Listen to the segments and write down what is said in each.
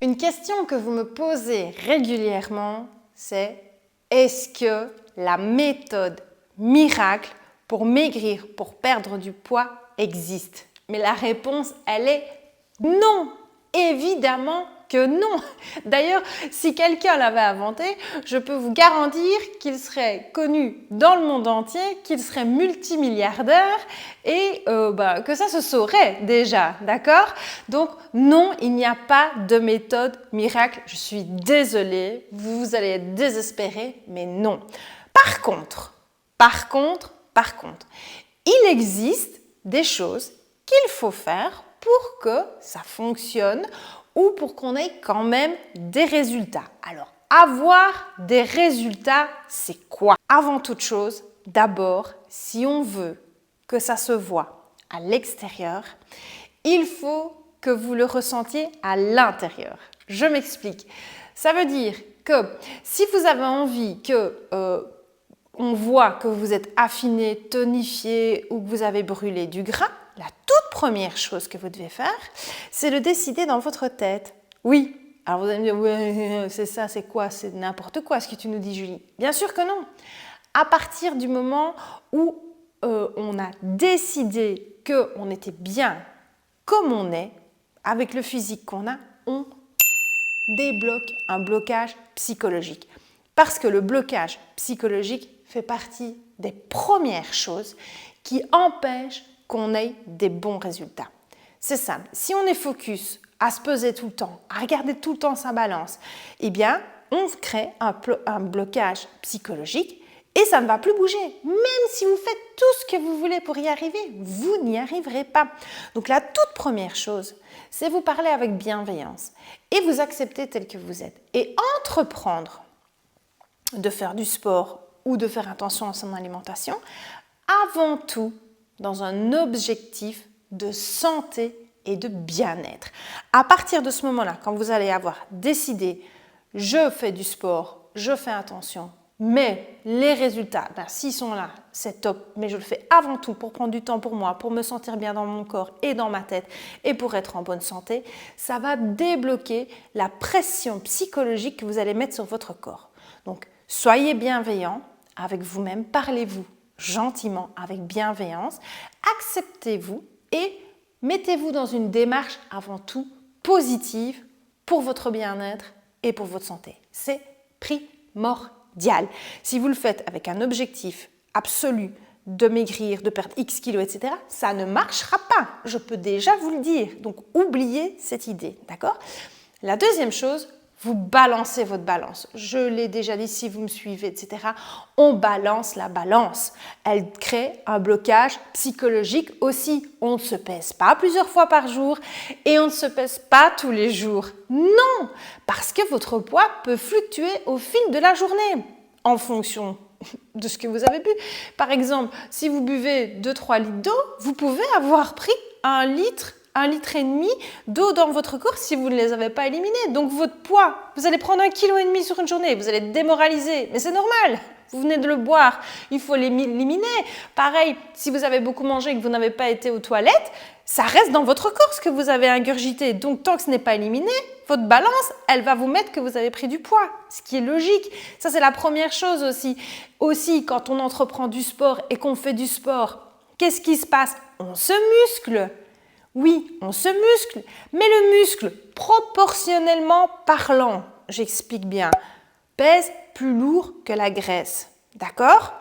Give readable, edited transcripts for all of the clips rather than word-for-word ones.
Une question que vous me posez régulièrement, c'est est-ce que la méthode miracle pour maigrir, pour perdre du poids existe? Mais la réponse, elle est non! Évidemment que non! D'ailleurs, si quelqu'un l'avait inventé, je peux vous garantir qu'il serait connu dans le monde entier, qu'il serait multimilliardaire et que ça se saurait déjà, d'accord? Donc non, il n'y a pas de méthode miracle. Je suis désolée, vous allez être désespérés, mais non. Par contre, il existe des choses qu'il faut faire pour que ça fonctionne ou pour qu'on ait quand même des résultats. Alors, avoir des résultats, c'est quoi? Avant toute chose, d'abord, si on veut que ça se voit à l'extérieur, il faut que vous le ressentiez à l'intérieur. Je m'explique. Ça veut dire que si vous avez envie que on voit que vous êtes affiné, tonifié ou que vous avez brûlé du gras, la toute première chose que vous devez faire, c'est de décider dans votre tête. Oui, alors vous allez me dire, ouais, c'est ça, c'est quoi? C'est n'importe quoi ce que tu nous dis, Julie. Bien sûr que non. À partir du moment où on a décidé qu'on était bien comme on est, avec le physique qu'on a, on débloque un blocage psychologique. Parce que le blocage psychologique fait partie des premières choses qui empêchent qu'on ait des bons résultats. C'est simple, si on est focus à se peser tout le temps, à regarder tout le temps sa balance, eh bien, on crée un blocage psychologique et ça ne va plus bouger. Même si vous faites tout ce que vous voulez pour y arriver, vous n'y arriverez pas. Donc la toute première chose, c'est vous parler avec bienveillance et vous accepter tel que vous êtes. Et entreprendre de faire du sport ou de faire attention à son alimentation, avant tout dans un objectif de santé et de bien-être. À partir de ce moment-là, quand vous allez avoir décidé, je fais du sport, je fais attention, mais les résultats, s'ils sont là, c'est top, mais je le fais avant tout pour prendre du temps pour moi, pour me sentir bien dans mon corps et dans ma tête et pour être en bonne santé, ça va débloquer la pression psychologique que vous allez mettre sur votre corps. Donc, soyez bienveillant avec vous-même, parlez-vous gentiment, avec bienveillance, acceptez-vous et mettez-vous dans une démarche avant tout positive pour votre bien-être et pour votre santé. C'est primordial. Si vous le faites avec un objectif absolu de maigrir, de perdre X kilos, etc., ça ne marchera pas. Je peux déjà vous le dire. Donc, oubliez cette idée, d'accord? La deuxième chose, vous balancez votre balance. Je l'ai déjà dit, si vous me suivez, etc. On balance la balance. Elle crée un blocage psychologique aussi. On ne se pèse pas plusieurs fois par jour et on ne se pèse pas tous les jours. Non, parce que votre poids peut fluctuer au fil de la journée en fonction de ce que vous avez bu. Par exemple, si vous buvez 2-3 litres d'eau, vous pouvez avoir pris 1 litre et demi d'eau dans votre corps si vous ne les avez pas éliminés. Donc votre poids, vous allez prendre 1,5 kg sur une journée, vous allez être démoralisé, mais c'est normal. Vous venez de le boire, il faut l'éliminer. Pareil, si vous avez beaucoup mangé et que vous n'avez pas été aux toilettes, ça reste dans votre corps ce que vous avez ingurgité. Donc tant que ce n'est pas éliminé, votre balance, elle va vous mettre que vous avez pris du poids, ce qui est logique. Ça, c'est la première chose aussi. Aussi, quand on entreprend du sport et qu'on fait du sport, qu'est-ce qui se passe? On se muscle. Oui, on se muscle, mais le muscle, proportionnellement parlant, j'explique bien, pèse plus lourd que la graisse. D'accord?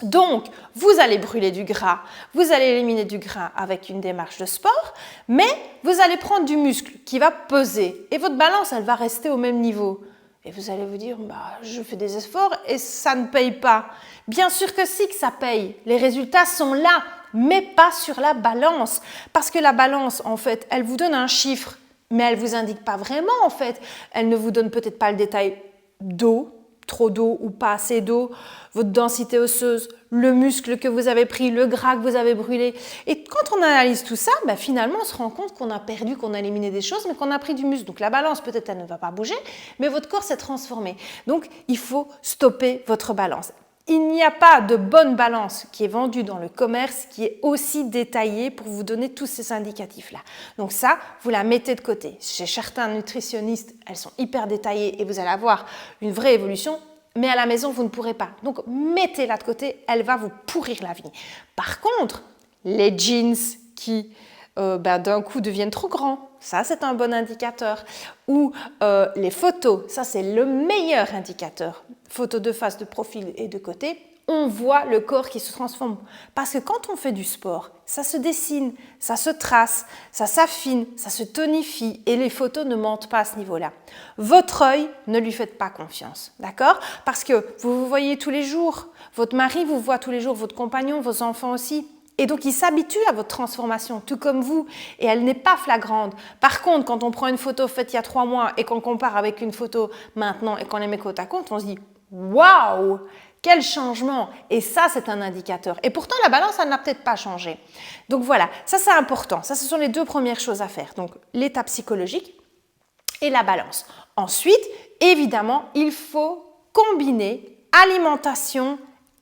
Donc, vous allez brûler du gras, vous allez éliminer du gras avec une démarche de sport, mais vous allez prendre du muscle qui va peser et votre balance, elle va rester au même niveau. Et vous allez vous dire, je fais des efforts et ça ne paye pas. Bien sûr que si, que ça paye. Les résultats sont là, mais pas sur la balance. Parce que la balance, en fait, elle vous donne un chiffre, mais elle ne vous indique pas vraiment, en fait. Elle ne vous donne peut-être pas le détail d'eau, trop d'eau ou pas assez d'eau, votre densité osseuse, le muscle que vous avez pris, le gras que vous avez brûlé. Et quand on analyse tout ça, finalement, on se rend compte qu'on a perdu, qu'on a éliminé des choses, mais qu'on a pris du muscle. Donc la balance, peut-être, elle ne va pas bouger, mais votre corps s'est transformé. Donc, il faut stopper votre balance. il n'y a pas de bonne balance qui est vendue dans le commerce qui est aussi détaillée pour vous donner tous ces indicatifs-là. Donc ça, vous la mettez de côté. Chez certains nutritionnistes, elles sont hyper détaillées et vous allez avoir une vraie évolution, mais à la maison, vous ne pourrez pas. Donc mettez-la de côté, elle va vous pourrir la vie. Par contre, les jeans qui d'un coup deviennent trop grands, ça c'est un bon indicateur. Ou les photos, ça c'est le meilleur indicateur. Photos de face, de profil et de côté, on voit le corps qui se transforme. Parce que quand on fait du sport, ça se dessine, ça se trace, ça s'affine, ça se tonifie et les photos ne mentent pas à ce niveau-là. Votre œil, ne lui faites pas confiance, d'accord? Parce que vous vous voyez tous les jours, votre mari vous voit tous les jours, votre compagnon, vos enfants aussi. Et donc, ils s'habituent à votre transformation, tout comme vous, et elle n'est pas flagrante. Par contre, quand on prend une photo faite il y a 3 mois et qu'on compare avec une photo maintenant et qu'on les met côte à côte, on se dit « Waouh ! Quel changement !» Et ça, c'est un indicateur. Et pourtant, la balance, elle n'a peut-être pas changé. Donc voilà, ça c'est important. Ça, ce sont les 2 premières choses à faire. Donc, l'état psychologique et la balance. Ensuite, évidemment, il faut combiner alimentation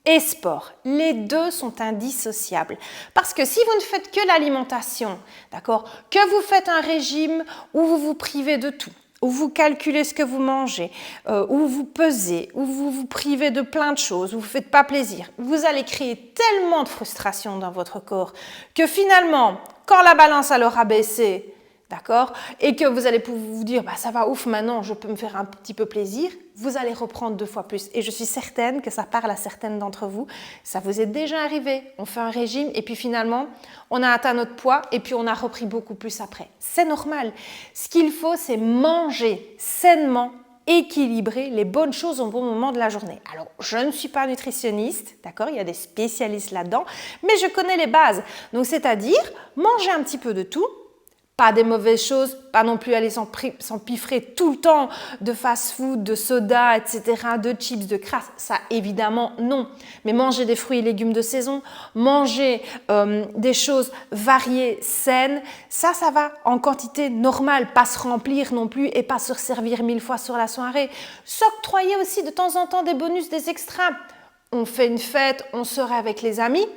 et sport. Les 2 sont indissociables. Parce que si vous ne faites que l'alimentation, d'accord, que vous faites un régime où vous vous privez de tout, où vous calculez ce que vous mangez, où vous pesez, où vous vous privez de plein de choses, où vous ne faites pas plaisir, vous allez créer tellement de frustration dans votre corps que finalement, quand la balance elle aura baissé, d'accord, et que vous allez vous dire bah, ça va ouf maintenant, je peux me faire un petit peu plaisir, vous allez reprendre 2 fois plus. Et je suis certaine que ça parle à certaines d'entre vous. Ça vous est déjà arrivé. On fait un régime et puis finalement, on a atteint notre poids et puis on a repris beaucoup plus après. C'est normal. Ce qu'il faut, c'est manger sainement, équilibrer les bonnes choses au bon moment de la journée. Alors, je ne suis pas nutritionniste, d'accord, il y a des spécialistes là-dedans, mais je connais les bases. Donc, c'est-à-dire manger un petit peu de tout, pas des mauvaises choses, pas non plus aller s'empiffrer tout le temps de fast-food, de soda, etc., de chips, de crasse. Ça, évidemment, non. Mais manger des fruits et légumes de saison, manger des choses variées, saines, ça va en quantité normale, pas se remplir non plus et pas se resservir 1000 fois sur la soirée. S'octroyer aussi de temps en temps des bonus, des extras. On fait une fête, on sort avec les amis.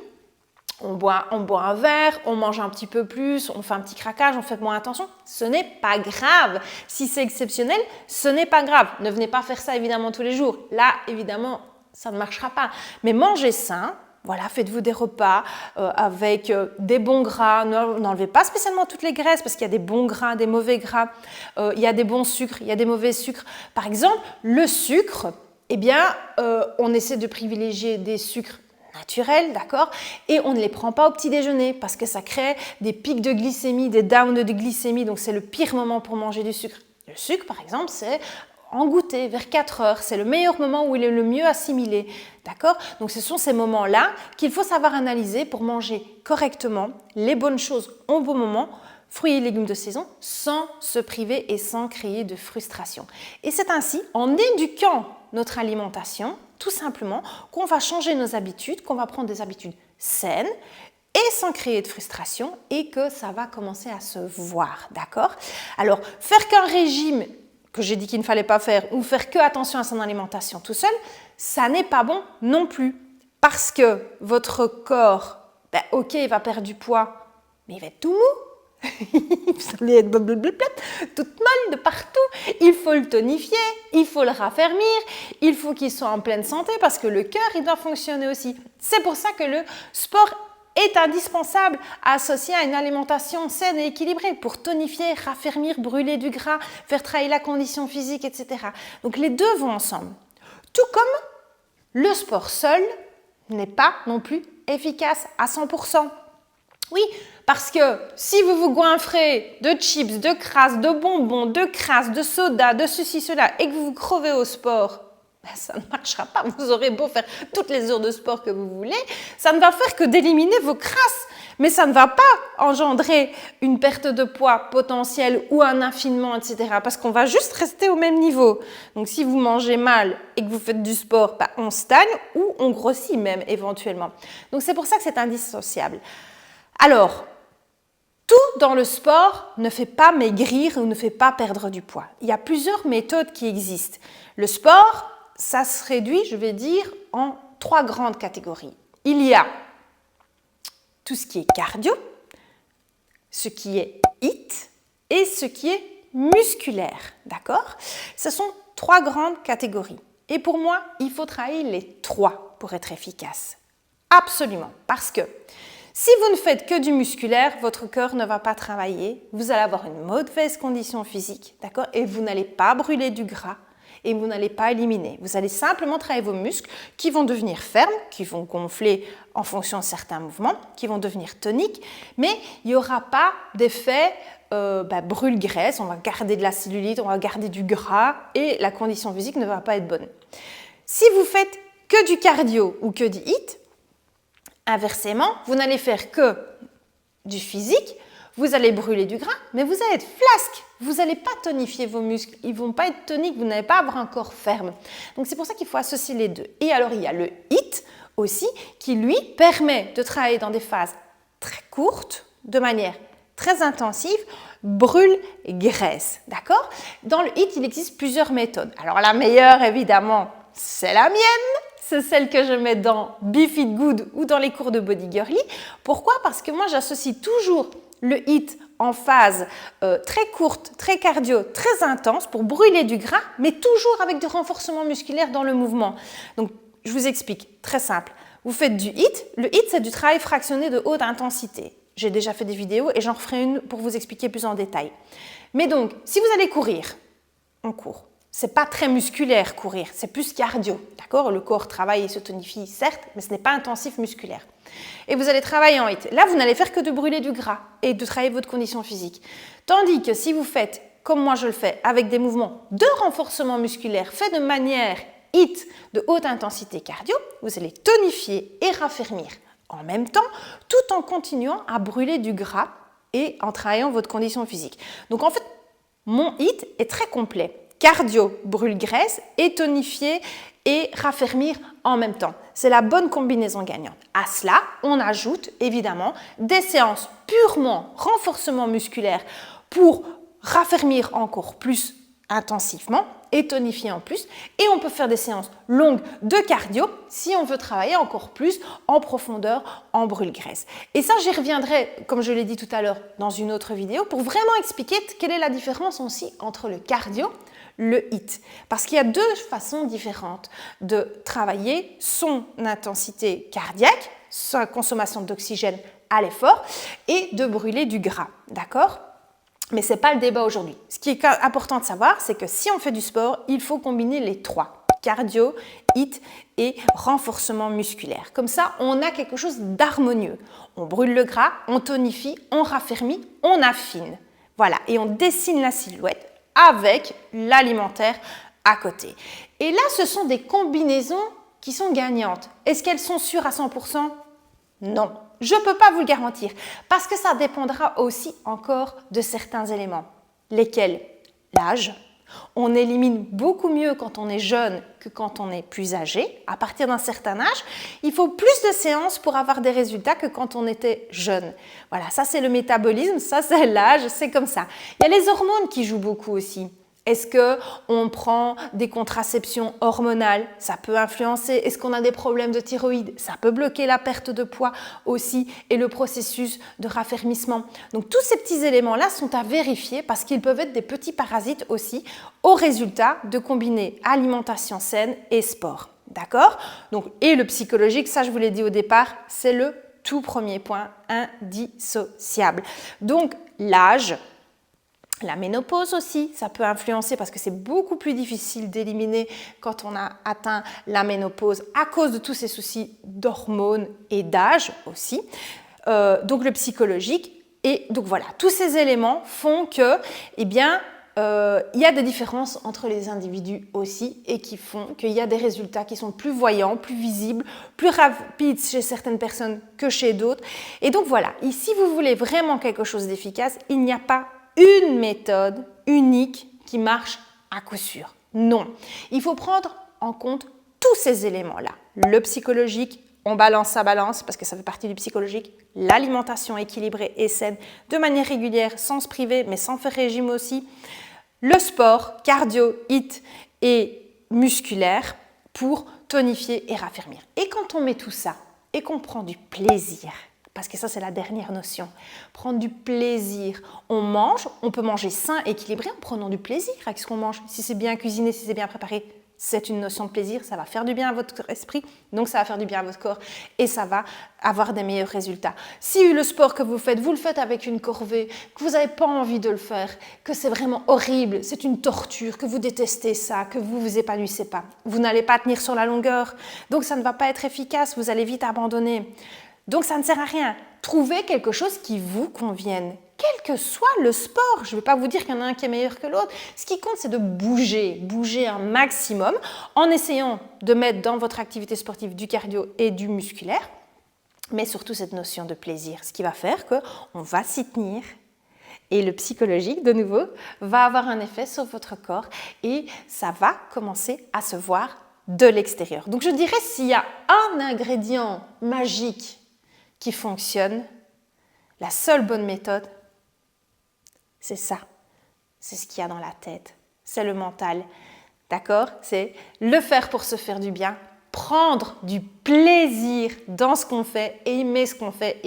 On boit un verre, on mange un petit peu plus, on fait un petit craquage, on fait moins attention. Ce n'est pas grave. Si c'est exceptionnel, ce n'est pas grave. Ne venez pas faire ça évidemment tous les jours. Là, évidemment, ça ne marchera pas. Mais mangez sain. Voilà, faites-vous des repas avec des bons gras. N'enlevez pas spécialement toutes les graisses parce qu'il y a des bons gras, des mauvais gras. Il y a des bons sucres, il y a des mauvais sucres. Par exemple, le sucre, eh bien, on essaie de privilégier des sucres naturels, d'accord, et on ne les prend pas au petit déjeuner parce que ça crée des pics de glycémie, des downs de glycémie, donc c'est le pire moment pour manger du sucre. Le sucre, par exemple, c'est en goûter vers 4 heures, c'est le meilleur moment où il est le mieux assimilé, d'accord? Donc ce sont ces moments-là qu'il faut savoir analyser pour manger correctement les bonnes choses au bon moment, fruits et légumes de saison, sans se priver et sans créer de frustration. Et c'est ainsi, en éduquant notre alimentation, tout simplement, qu'on va changer nos habitudes, qu'on va prendre des habitudes saines et sans créer de frustration et que ça va commencer à se voir, d'accord? Alors, faire qu'un régime que j'ai dit qu'il ne fallait pas faire ou faire que attention à son alimentation tout seul, ça n'est pas bon non plus parce que votre corps, ok, il va perdre du poids, mais il va être tout mou. Vous allez être toute molle de partout. Il faut le tonifier, il faut le raffermir, il faut qu'il soit en pleine santé parce que le cœur, il doit fonctionner aussi. C'est pour ça que le sport est indispensable à associer à une alimentation saine et équilibrée pour tonifier, raffermir, brûler du gras, faire travailler la condition physique, etc. Donc les 2 vont ensemble. Tout comme le sport seul n'est pas non plus efficace à 100%. Oui, parce que si vous vous goinfrez de chips, de crasse, de bonbons, de crasse, de soda, de ceci, cela, et que vous vous crevez au sport, ça ne marchera pas. Vous aurez beau faire toutes les heures de sport que vous voulez, ça ne va faire que d'éliminer vos crasses. Mais ça ne va pas engendrer une perte de poids potentielle ou un affinement, etc. Parce qu'on va juste rester au même niveau. Donc si vous mangez mal et que vous faites du sport, on stagne ou on grossit même éventuellement. Donc c'est pour ça que c'est indissociable. Alors, tout dans le sport ne fait pas maigrir ou ne fait pas perdre du poids. Il y a plusieurs méthodes qui existent. Le sport, ça se réduit, je vais dire, en 3 grandes catégories. Il y a tout ce qui est cardio, ce qui est HIIT et ce qui est musculaire, d'accord? Ce sont 3 grandes catégories. Et pour moi, il faut travailler les 3 pour être efficace. Absolument, parce que si vous ne faites que du musculaire, votre cœur ne va pas travailler, vous allez avoir une mauvaise condition physique, d'accord? Et vous n'allez pas brûler du gras et vous n'allez pas éliminer. Vous allez simplement travailler vos muscles qui vont devenir fermes, qui vont gonfler en fonction de certains mouvements, qui vont devenir toniques, mais il n'y aura pas d'effet brûle-graisse, on va garder de la cellulite, on va garder du gras et la condition physique ne va pas être bonne. Si vous faites que du cardio ou que du HIIT, inversement, vous n'allez faire que du physique, vous allez brûler du gras, mais vous allez être flasque, vous n'allez pas tonifier vos muscles, ils ne vont pas être toniques, vous n'allez pas avoir un corps ferme. Donc c'est pour ça qu'il faut associer les deux. Et alors il y a le HIIT aussi, qui lui permet de travailler dans des phases très courtes, de manière très intensive, brûle-graisse, d'accord? Dans le HIIT, il existe plusieurs méthodes. Alors la meilleure, évidemment, c'est la mienne. C'est celle que je mets dans Be Fit Good ou dans les cours de Body Girly. Pourquoi? Parce que moi, j'associe toujours le HIIT en phase très courte, très cardio, très intense pour brûler du gras, mais toujours avec du renforcement musculaire dans le mouvement. Donc, je vous explique, très simple. Vous faites du HIIT. Le HIIT, c'est du travail fractionné de haute intensité. J'ai déjà fait des vidéos et j'en referai une pour vous expliquer plus en détail. Mais donc, si vous allez courir, on court. C'est pas très musculaire courir, c'est plus cardio, d'accord? Le corps travaille et se tonifie, certes, mais ce n'est pas intensif musculaire. Et vous allez travailler en HIIT. Là, vous n'allez faire que de brûler du gras et de travailler votre condition physique. Tandis que si vous faites, comme moi je le fais, avec des mouvements de renforcement musculaire faits de manière HIIT de haute intensité cardio, vous allez tonifier et raffermir en même temps, tout en continuant à brûler du gras et en travaillant votre condition physique. Donc en fait, mon HIIT est très complet. Cardio, brûle-graisse et tonifier et raffermir en même temps. C'est la bonne combinaison gagnante. À cela, on ajoute évidemment des séances purement renforcement musculaire pour raffermir encore plus intensivement et tonifier en plus. Et on peut faire des séances longues de cardio si on veut travailler encore plus en profondeur en brûle-graisse. Et ça, j'y reviendrai, comme je l'ai dit tout à l'heure, dans une autre vidéo pour vraiment expliquer quelle est la différence aussi entre le cardio le HIIT. Parce qu'il y a 2 façons différentes de travailler son intensité cardiaque, sa consommation d'oxygène à l'effort et de brûler du gras, d'accord? Mais ce n'est pas le débat aujourd'hui. Ce qui est important de savoir, c'est que si on fait du sport, il faut combiner les 3, cardio, HIIT et renforcement musculaire. Comme ça, on a quelque chose d'harmonieux. On brûle le gras, on tonifie, on raffermit, on affine. Voilà, et on dessine la silhouette avec l'alimentaire à côté. Et là, ce sont des combinaisons qui sont gagnantes. Est-ce qu'elles sont sûres à 100%? Non, je ne peux pas vous le garantir parce que ça dépendra aussi encore de certains éléments. Lesquels? L'âge. On élimine beaucoup mieux quand on est jeune que quand on est plus âgé. À partir d'un certain âge, il faut plus de séances pour avoir des résultats que quand on était jeune. Voilà, ça c'est le métabolisme, ça c'est l'âge, c'est comme ça. Il y a les hormones qui jouent beaucoup aussi. Est-ce qu'on prend des contraceptions hormonales? Ça peut influencer. Est-ce qu'on a des problèmes de thyroïde? Ça peut bloquer la perte de poids aussi et le processus de raffermissement. Donc tous ces petits éléments-là sont à vérifier parce qu'ils peuvent être des petits parasites aussi au résultat de combiner alimentation saine et sport. D'accord? Donc, et le psychologique, ça je vous l'ai dit au départ, c'est le tout premier point indissociable. Donc l'âge, la ménopause aussi, ça peut influencer parce que c'est beaucoup plus difficile d'éliminer quand on a atteint la ménopause à cause de tous ces soucis d'hormones et d'âge aussi. Donc le psychologique. Et donc voilà, tous ces éléments font que, eh bien, il y a des différences entre les individus aussi et qui font qu'il y a des résultats qui sont plus voyants, plus visibles, plus rapides chez certaines personnes que chez d'autres. Et donc voilà, si vous voulez vraiment quelque chose d'efficace, il n'y a pas une méthode unique qui marche à coup sûr. Non, il faut prendre en compte tous ces éléments-là. Le psychologique, on balance sa balance parce que ça fait partie du psychologique. L'alimentation équilibrée et saine de manière régulière, sans se priver, mais sans faire régime aussi. Le sport, cardio, HIIT et musculaire pour tonifier et raffermir. Et quand on met tout ça et qu'on prend du plaisir, parce que ça c'est la dernière notion, prendre du plaisir, on peut manger sain, équilibré en prenant du plaisir avec ce qu'on mange. Si c'est bien cuisiné, si c'est bien préparé, c'est une notion de plaisir, ça va faire du bien à votre esprit, donc ça va faire du bien à votre corps et ça va avoir des meilleurs résultats. Si le sport que vous le faites avec une corvée, que vous n'avez pas envie de le faire, que c'est vraiment horrible, c'est une torture, que vous détestez ça, que vous vous épanouissez pas, vous n'allez pas tenir sur la longueur, donc ça ne va pas être efficace, vous allez vite abandonner. Donc ça ne sert à rien. Trouvez quelque chose qui vous convienne, quel que soit le sport. Je ne vais pas vous dire qu'il y en a un qui est meilleur que l'autre. Ce qui compte, c'est de bouger un maximum en essayant de mettre dans votre activité sportive du cardio et du musculaire, mais surtout cette notion de plaisir, ce qui va faire qu'on va s'y tenir. Et le psychologique, de nouveau, va avoir un effet sur votre corps et ça va commencer à se voir de l'extérieur. Donc je dirais, s'il y a un ingrédient magique qui fonctionne, la seule bonne méthode, c'est ça. C'est ce qu'il y a dans la tête. C'est le mental. D'accord? C'est le faire pour se faire du bien, prendre du plaisir dans ce qu'on fait, aimer ce qu'on fait,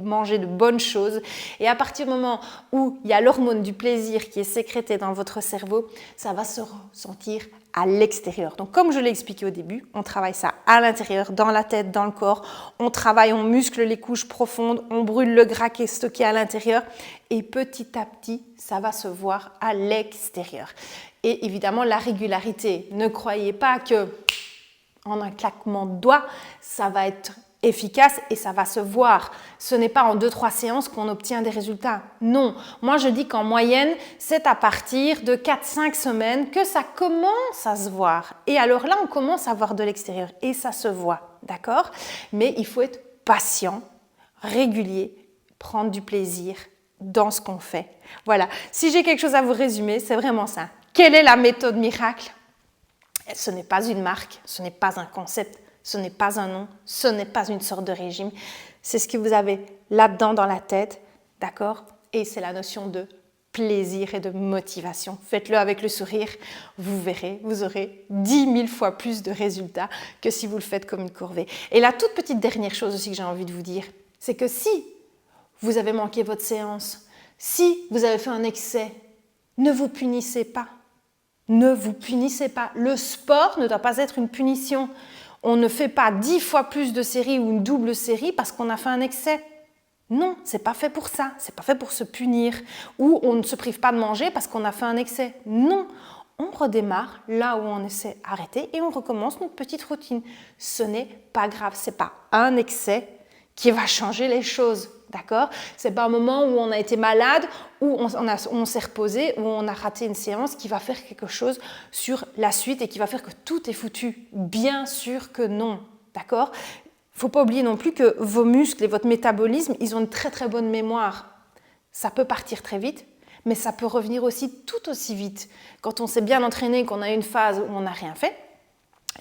manger de bonnes choses. Et à partir du moment où il y a l'hormone du plaisir qui est sécrétée dans votre cerveau, ça va se ressentir à l'extérieur. Donc comme je l'ai expliqué au début, on travaille ça à l'intérieur, dans la tête, dans le corps. On muscle les couches profondes, on brûle le gras qui est stocké à l'intérieur et petit à petit, ça va se voir à l'extérieur. Et évidemment, la régularité. Ne croyez pas que en un claquement de doigts, ça va être efficace et ça va se voir. Ce n'est pas en 2-3 séances qu'on obtient des résultats. Non, moi je dis qu'en moyenne, c'est à partir de 4-5 semaines que ça commence à se voir. Et alors là, on commence à voir de l'extérieur et ça se voit, d'accord? Mais il faut être patient, régulier, prendre du plaisir dans ce qu'on fait. Voilà, si j'ai quelque chose à vous résumer, c'est vraiment ça. Quelle est la méthode miracle? Ce n'est pas une marque, ce n'est pas un concept, ce n'est pas un nom, ce n'est pas une sorte de régime. C'est ce que vous avez là-dedans dans la tête, d'accord? Et c'est la notion de plaisir et de motivation. Faites-le avec le sourire, vous verrez, vous aurez 10 000 fois plus de résultats que si vous le faites comme une corvée. Et la toute petite dernière chose aussi que j'ai envie de vous dire, c'est que si vous avez manqué votre séance, si vous avez fait un excès, ne vous punissez pas. Ne vous punissez pas. Le sport ne doit pas être une punition. On ne fait pas 10 fois plus de séries ou une double série parce qu'on a fait un excès. Non, c'est pas fait pour ça. C'est pas fait pour se punir. Ou on ne se prive pas de manger parce qu'on a fait un excès. Non, on redémarre là où on s'est arrêté et on recommence notre petite routine. Ce n'est pas grave. C'est pas un excès qui va changer les choses. D'accord? C'est pas un moment où on a été malade, où on s'est reposé, où on a raté une séance qui va faire quelque chose sur la suite et qui va faire que tout est foutu. Bien sûr que non. D'accord? Il ne faut pas oublier non plus que vos muscles et votre métabolisme, ils ont une très très bonne mémoire. Ça peut partir très vite, mais ça peut revenir aussi tout aussi vite. Quand on s'est bien entraîné, qu'on a une phase où on n'a rien fait,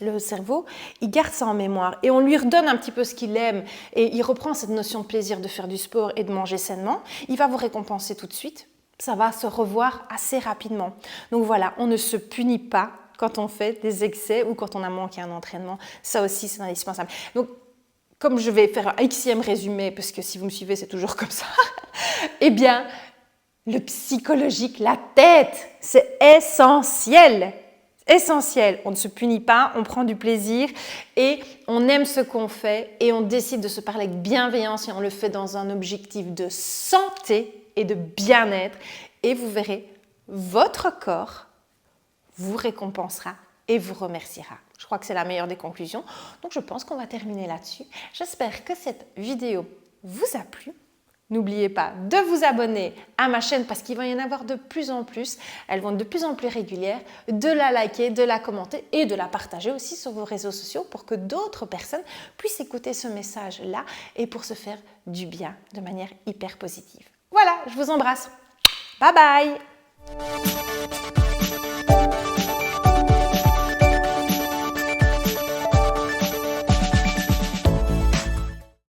le cerveau, il garde ça en mémoire et on lui redonne un petit peu ce qu'il aime et il reprend cette notion de plaisir de faire du sport et de manger sainement. Il va vous récompenser tout de suite. Ça va se revoir assez rapidement. Donc voilà, on ne se punit pas quand on fait des excès ou quand on a manqué un entraînement. Ça aussi, c'est indispensable. Donc, comme je vais faire un xème résumé, parce que si vous me suivez, c'est toujours comme ça, eh bien, le psychologique, la tête, c'est essentiel. Essentiel, on ne se punit pas, on prend du plaisir et on aime ce qu'on fait et on décide de se parler avec bienveillance et on le fait dans un objectif de santé et de bien-être et vous verrez, votre corps vous récompensera et vous remerciera. Je crois que c'est la meilleure des conclusions, donc je pense qu'on va terminer là-dessus. J'espère que cette vidéo vous a plu. N'oubliez pas de vous abonner à ma chaîne parce qu'il va y en avoir de plus en plus. Elles vont être de plus en plus régulières, de la liker, de la commenter et de la partager aussi sur vos réseaux sociaux pour que d'autres personnes puissent écouter ce message-là et pour se faire du bien de manière hyper positive. Voilà, je vous embrasse. Bye bye!